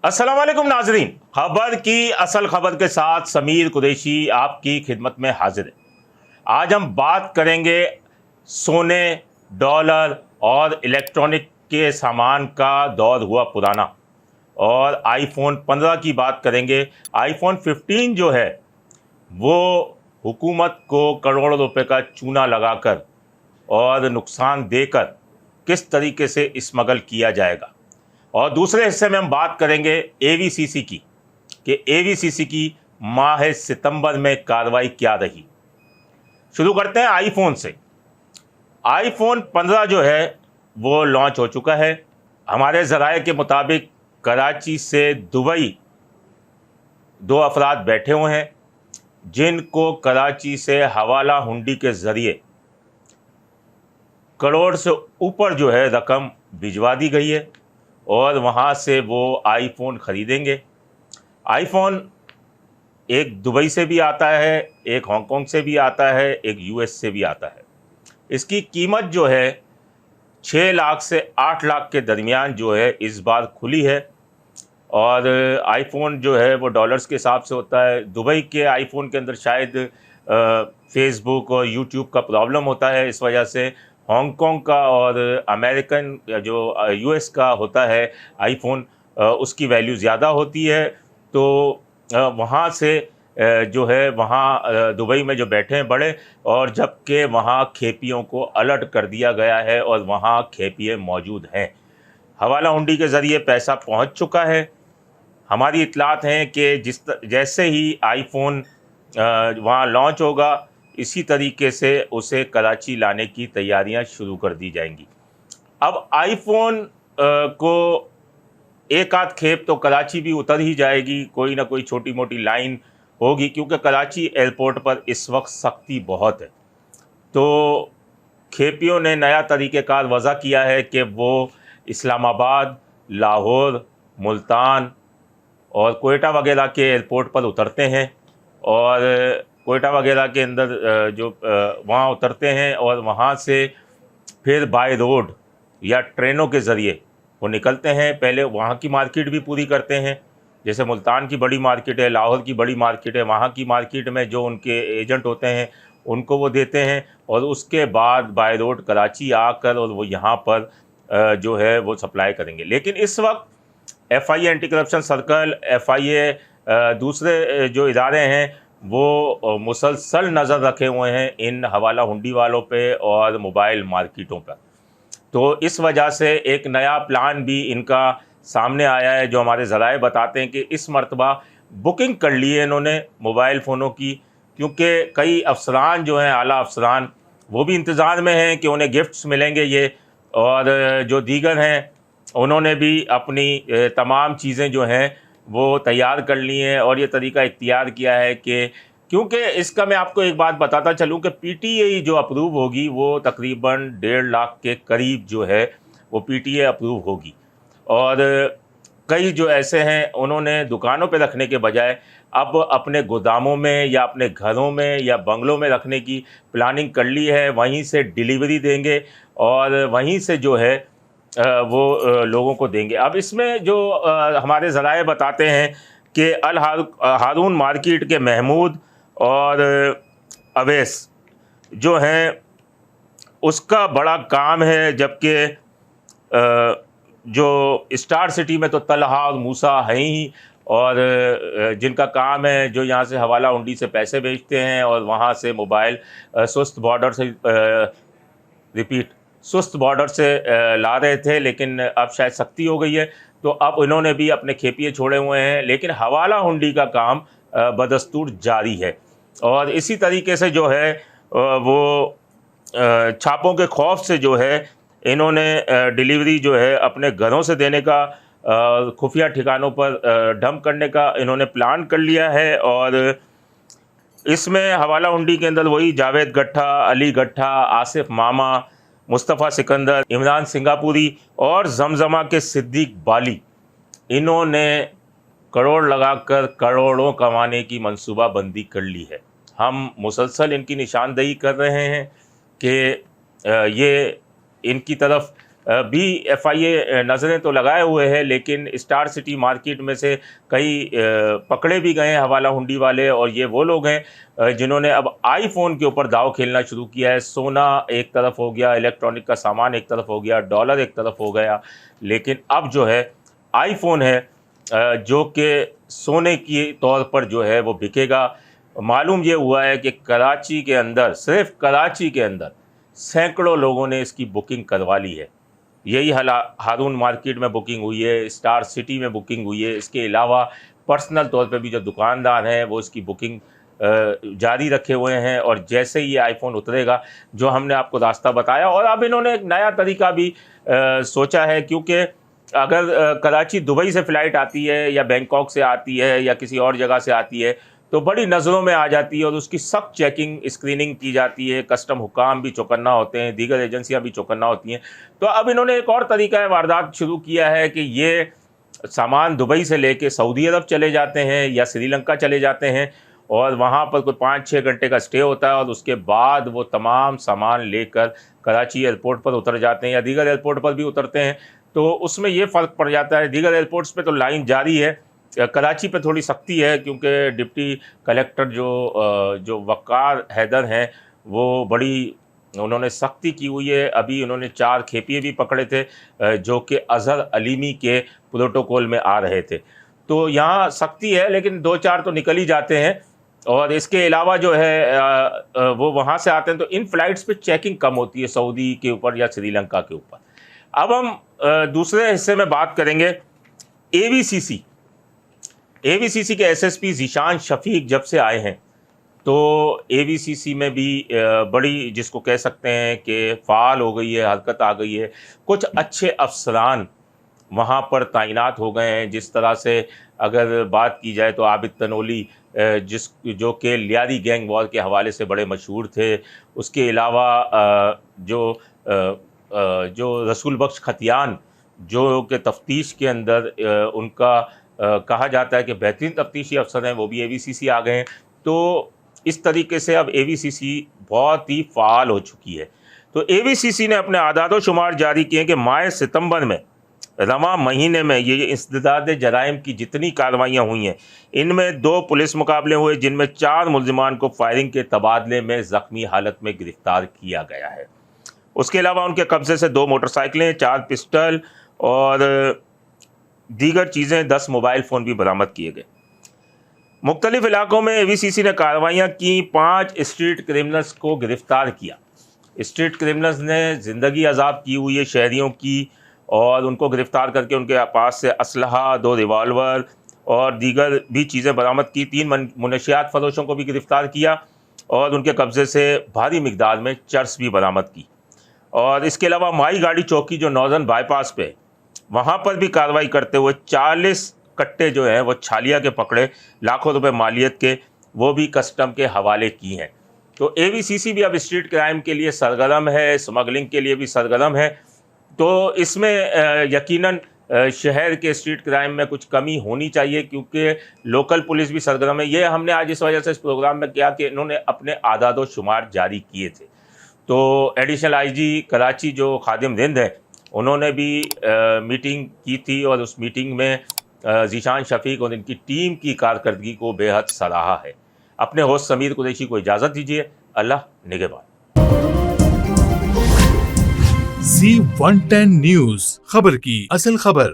अस्सलाम वालेकुम नाजरीन, खबर की असल खबर के साथ समीर कुरैशी आपकी खिदमत में हाजिर है। आज हम बात करेंगे सोने, डॉलर और इलेक्ट्रॉनिक के सामान का दौर हुआ पुराना, और आईफोन 15 की बात करेंगे। आईफोन 15 जो है वो हुकूमत को करोड़ों रुपए का चूना लगाकर और नुकसान देकर किस तरीके से स्मगल किया जाएगा। और दूसरे हिस्से में हम बात करेंगे एवीसीसी की, कि एवीसीसी की माह सितंबर में कार्रवाई क्या रही। शुरू करते हैं आईफोन से। आईफोन 15 जो है वो लॉन्च हो चुका है। हमारे ज़राए के मुताबिक कराची से दुबई 2 अफराद बैठे हुए हैं, जिनको कराची से हवाला हुंडी के ज़रिए करोड़ से ऊपर जो है रकम भिजवा दी गई है, और वहाँ से वो आईफोन ख़रीदेंगे। आईफोन एक दुबई से भी आता है, एक हांगकांग से भी आता है, एक यूएस से भी आता है। इसकी कीमत जो है 6 लाख से 8 लाख के दरमियान जो है इस बार खुली है। और आईफोन जो है वो डॉलर्स के हिसाब से होता है। दुबई के आईफोन के अंदर शायद फेसबुक और यूट्यूब का प्रॉब्लम होता है, इस वजह से हांगकांग का और अमेरिकन जो यूएस का होता है आईफोन, उसकी वैल्यू ज़्यादा होती है। तो वहाँ से जो है वहाँ दुबई में जो बैठे हैं बड़े, और जबकि वहाँ खेपियों को अलर्ट कर दिया गया है और वहाँ खेपिए मौजूद हैं। हवाला हुंडी के ज़रिए पैसा पहुँच चुका है। हमारी इतलात हैं कि जैसे ही आईफोन वहाँ लॉन्च होगा, इसी तरीके से उसे कराची लाने की तैयारियां शुरू कर दी जाएंगी। अब आईफोन को एक आध खेप तो कराची भी उतर ही जाएगी, कोई ना कोई छोटी मोटी लाइन होगी, क्योंकि कराची एयरपोर्ट पर इस वक्त सख्ती बहुत है। तो खेपियों ने नया तरीक़ेकार वज़ा किया है कि वो इस्लामाबाद, लाहौर, मुल्तान और कोयटा वगैरह के एयरपोर्ट पर उतरते हैं, और कोयटा वगैरह के अंदर जो वहाँ उतरते हैं, और वहाँ से फिर बाय रोड या ट्रेनों के ज़रिए वो निकलते हैं। पहले वहाँ की मार्केट भी पूरी करते हैं, जैसे मुल्तान की बड़ी मार्केट है, लाहौर की बड़ी मार्केट है, वहाँ की मार्केट में जो उनके एजेंट होते हैं उनको वो देते हैं, और उसके बाद बाय रोड कराची आकर और वो यहाँ पर जो है वो सप्लाई करेंगे। लेकिन इस वक्त FIA anti corruption circle, FIA दूसरे जो इदारे हैं वो मुसलसल नज़र रखे हुए हैं इन हवाला हुंडी वालों पे और मोबाइल मार्केटों पर। तो इस वजह से एक नया प्लान भी इनका सामने आया है, जो हमारे ज़राए बताते हैं कि इस मरतबा बुकिंग कर ली है इन्होंने मोबाइल फ़ोनों की, क्योंकि कई अफसरान जो हैं, आला अफसरान, वो भी इंतज़ार में हैं कि उन्हें गिफ्ट्स मिलेंगे ये, और जो दीगर हैं उन्होंने भी अपनी तमाम चीज़ें जो हैं वो तैयार कर ली हैं, और ये तरीका इख्तियार किया है कि क्योंकि इसका मैं आपको एक बात बताता चलूँ कि PTA जो अप्रूव होगी वो तकरीबन 1.5 लाख के करीब जो है वो PTA अप्रूव होगी। और कई जो ऐसे हैं उन्होंने दुकानों पे रखने के बजाय अब अपने गोदामों में या अपने घरों में या बंगलों में रखने की प्लानिंग कर ली है। वहीं से डिलीवरी देंगे और वहीं से जो है वो लोगों को देंगे। अब इसमें जो हमारे ज़राए बताते हैं कि हारून मार्केट के महमूद और अवैस जो हैं उसका बड़ा काम है, जबकि जो स्टार सिटी में तो तलहा और मूसा हैं ही, और जिनका काम है जो यहाँ से हवाला हुंडी से पैसे भेजते हैं और वहाँ से मोबाइल सुस्त बॉर्डर से ला रहे थे, लेकिन अब शायद सख्ती हो गई है, तो अब इन्होंने भी अपने खेपिए छोड़े हुए हैं। लेकिन हवाला हुंडी का काम बदस्तूर जारी है, और इसी तरीके से जो है वो छापों के खौफ से जो है इन्होंने डिलीवरी जो है अपने घरों से देने का, खुफिया ठिकानों पर डंप करने का इन्होंने प्लान कर लिया है। और इसमें हवाला हुंडी के अंदर वही जावेद गट्ठा, अली गट्ठा, आसिफ मामा, मुस्तफ़ा सिकंदर, इमरान सिंगापुरी और जमजमा के सिद्दीक बाली, इन्होंने करोड़ लगाकर करोड़ों कमाने की मंसूबाबंदी कर ली है। हम मुसलसल इनकी निशानदेही कर रहे हैं कि ये इनकी तरफ بھی FIA نظریں تو لگائے ہوئے ہیں، لیکن اسٹار سٹی مارکیٹ میں سے کئی پکڑے بھی گئے ہیں حوالہ ہنڈی والے، اور یہ وہ لوگ ہیں جنہوں نے اب آئی فون کے اوپر داؤ کھیلنا شروع کیا ہے۔ سونا ایک طرف ہو گیا، الیکٹرانک کا سامان ایک طرف ہو گیا، ڈالر ایک طرف ہو گیا، لیکن اب جو ہے آئی فون ہے جو کہ سونے کی طور پر جو ہے وہ بکے گا۔ معلوم یہ ہوا ہے کہ کراچی کے اندر، صرف کراچی کے اندر سینکڑوں لوگوں نے اس کی بکنگ کروا لی ہے۔ یہی ہارون مارکیٹ میں بکنگ ہوئی ہے، اسٹار سٹی میں بکنگ ہوئی ہے، اس کے علاوہ پرسنل طور پہ بھی جو دکاندار ہیں وہ اس کی بکنگ جاری رکھے ہوئے ہیں، اور جیسے ہی یہ آئی فون اترے گا جو ہم نے آپ کو راستہ بتایا، اور اب انہوں نے ایک نیا طریقہ بھی سوچا ہے، کیونکہ اگر کراچی دبئی سے فلائٹ آتی ہے یا بینکاک سے آتی ہے یا کسی اور جگہ سے آتی ہے تو بڑی نظروں میں آ جاتی ہے، اور اس کی سخت چیکنگ اسکریننگ کی جاتی ہے، کسٹم حکام بھی چوکنا ہوتے ہیں، دیگر ایجنسیاں بھی چوکنا ہوتی ہیں۔ تو اب انہوں نے ایک اور طریقہ واردات شروع کیا ہے کہ یہ سامان دبئی سے لے کے سعودی عرب چلے جاتے ہیں یا سری لنکا چلے جاتے ہیں، اور وہاں پر کوئی 5-6 گھنٹے کا سٹے ہوتا ہے، اور اس کے بعد وہ تمام سامان لے کر کراچی ایئرپورٹ پر اتر جاتے ہیں یا دیگر ایئرپورٹ پر بھی اترتے ہیں۔ تو اس میں یہ فرق پڑ جاتا ہے، دیگر ایئرپورٹس پہ تو لائن جاری ہے، کراچی پہ تھوڑی سختی ہے، کیونکہ ڈپٹی کلیکٹر جو وقار حیدر ہیں وہ بڑی انہوں نے سختی کی ہوئی ہے۔ ابھی انہوں نے 4 کھیپیے بھی پکڑے تھے جو کہ اظہر علیمی کے پروٹوکول میں آ رہے تھے۔ تو یہاں سختی ہے، لیکن 2-4 تو نکل ہی جاتے ہیں، اور اس کے علاوہ جو ہے وہ وہاں سے آتے ہیں تو ان فلائٹس پہ چیکنگ کم ہوتی ہے سعودی کے اوپر یا سری لنکا کے اوپر۔ اب ہم دوسرے حصے میں بات کریں گے AVCC کے SSP ذیشان شفیق جب سے آئے ہیں تو AVCC میں بھی بڑی جس کو کہہ سکتے ہیں کہ فعال ہو گئی ہے، حرکت آ گئی ہے، کچھ اچھے افسران وہاں پر تعینات ہو گئے ہیں۔ جس طرح سے اگر بات کی جائے تو عابد تنولی جو کہ لیاری گینگ وار کے حوالے سے بڑے مشہور تھے، اس کے علاوہ جو رسول بخش ختیان جو کہ تفتیش کے اندر ان کا کہا جاتا ہے کہ بہترین تفتیشی افسر ہیں، وہ بھی AVCC آ گئے ہیں۔ تو اس طریقے سے اب AVCC بہت ہی فعال ہو چکی ہے۔ تو AVCC نے اپنے اعداد و شمار جاری کیے کہ ماہ ستمبر میں، رواں مہینے میں، یہ انسداد جرائم کی جتنی کارروائیاں ہوئی ہیں ان میں 2 پولیس مقابلے ہوئے، جن میں 4 ملزمان کو فائرنگ کے تبادلے میں زخمی حالت میں گرفتار کیا گیا ہے۔ اس کے علاوہ ان کے قبضے سے 2 موٹر سائیکلیں، 4 پسٹل اور دیگر چیزیں، 10 موبائل فون بھی برآمد کیے گئے۔ مختلف علاقوں میں AVCC نے کارروائیاں کی، 5 اسٹریٹ کرمنلز کو گرفتار کیا۔ اسٹریٹ کرمنلز نے زندگی عذاب کی ہوئی ہے شہریوں کی، اور ان کو گرفتار کر کے ان کے پاس سے اسلحہ، 2 ریوالور اور دیگر بھی چیزیں برآمد کی۔ 3 منشیات فروشوں کو بھی گرفتار کیا، اور ان کے قبضے سے بھاری مقدار میں چرس بھی برآمد کی۔ اور اس کے علاوہ مائی گاڑی چوکی جو نوزن بائی پاس پہ، وہاں پر بھی کارروائی کرتے ہوئے 40 کٹے جو ہیں وہ چھالیا کے پکڑے، لاکھوں روپے مالیت کے، وہ بھی کسٹم کے حوالے کی ہیں۔ تو AVCC بھی اب اسٹریٹ کرائم کے لیے سرگرم ہے، اسمگلنگ کے لیے بھی سرگرم ہے۔ تو اس میں یقیناً شہر کے اسٹریٹ کرائم میں کچھ کمی ہونی چاہیے، کیونکہ لوکل پولیس بھی سرگرم ہے۔ یہ ہم نے آج اس وجہ سے اس پروگرام میں کیا کہ انہوں نے اپنے اعداد و شمار جاری کیے تھے۔ تو ایڈیشنل IG کراچی جو خادم رند ہیں انہوں نے بھی میٹنگ کی تھی، اور اس میٹنگ میں ذیشان شفیق اور ان کی ٹیم کی کارکردگی کو بے حد سراہا ہے۔ اپنے ہوسٹ سمیر قریشی کو اجازت دیجیے، اللہ نگہبان۔ Z110 نیوز، خبر کی اصل خبر۔